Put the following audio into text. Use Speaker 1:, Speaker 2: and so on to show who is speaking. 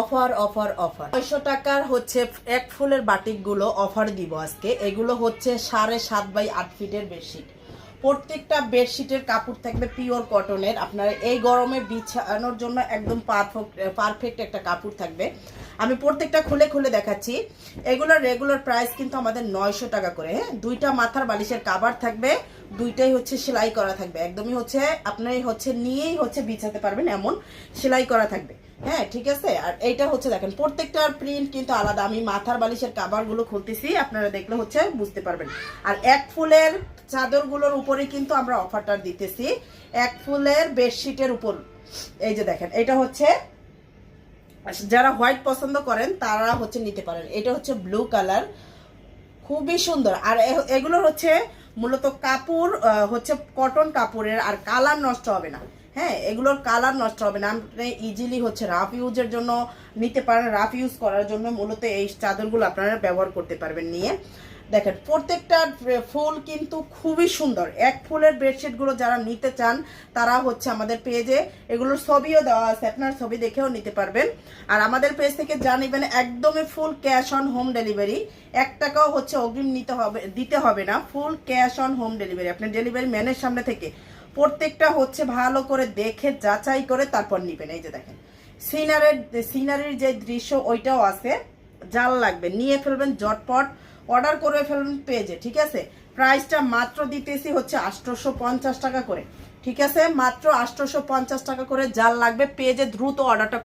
Speaker 1: Offer offer offer 900 টাকার হচ্ছে এক ফুলের বাটিকগুলো অফার দিব আজকে। এগুলো হচ্ছে 7.5 x 8 ফিটের বেডশিট। প্রত্যেকটা বেডশিটের কাপড় থাকবে পিওর কটনের। আপনারা এই গরমে বিছানোর জন্য একদম পারফেক্ট একটা কাপড় থাকবে। আমি প্রত্যেকটা খুলে খুলে দেখাচ্ছি। এগুলোর রেগুলার প্রাইস কিন্তু আমাদের 900 টাকা করে। হ্যাঁ, দুইটা মাথার বালিশের কাভার থাকবে, দুইটাই হচ্ছে সেলাই করা থাকবে। একদমই হচ্ছে আপনি হচ্ছে নিয়েই হচ্ছে বিছাতে পারবেন, এমন সেলাই করা থাকবে। হ্যাঁ, ঠিক আছে। আর এইটা হচ্ছে দেখেন প্রত্যেকটার প্রিন্ট কিন্তু আলাদা। আমি মাথার বালিশের কাভারগুলো খুলতেছি, আপনারা দেখলে হচ্ছে বুঝতে পারবেন। আর এক ফুলের চাদরগুলোর উপরে কিন্তু আমরা অফারটা দিতেছি, এক ফুলের বেডশিটের উপর। এই যে দেখেন, এটা হচ্ছে যারা হোয়াইট পছন্দ করেন তারা হচ্ছে নিতে পারেন। এটা হচ্ছে ব্লু কালার, খুবই সুন্দর। আর এগুলো হচ্ছে মূলত কাপড় হচ্ছে কটন কাপড়ের, আর কালার নষ্ট হবে না। হ্যাঁ, এগুলোর কালার নষ্ট হবে না। আপনি ইজিলি হচ্ছে রাফ ইউজের জন্য নিতে পারেন, রাফ ইউজ করার জন্য মূলত এই চাদরগুলো আপনারা ব্যবহার করতে পারবেন নিয়ে। দেখেন প্রত্যেকটা ফুল কিন্তু খুবই সুন্দর। এক ফুলের বেডশিটগুলো যারা নিতে চান তারা হচ্ছে আমাদের পেজে এগুলোর ছবিও দেওয়া আছে, আপনার ছবি দেখেও নিতে পারবেন। আর আমাদের পেজ থেকে যা নেবেন একদমই full cash on home delivery. 1 টাকাও হচ্ছে অগ্রিম দিতে হবে না, full cash on home delivery. আপনার ডেলিভারি ম্যানের সামনে থেকে প্রত্যেকটা হচ্ছে ভালো করে দেখে যাচাই করে তারপর নেবেন। এই যে দেখেন সিনারির যে দৃশ্য ওইটাও আছে। জাল লাগবে নিয়ে ফেলবেন, জটপট অর্ডার করে ফেলবেন পেজে। ঠিক আছে, প্রাইসটা মাত্র দিতেছি হচ্ছে 850 টাকা করে। ঠিক আছে, মাত্র 850 টাকা করে। জাল লাগবে পেজে দ্রুত অর্ডারটা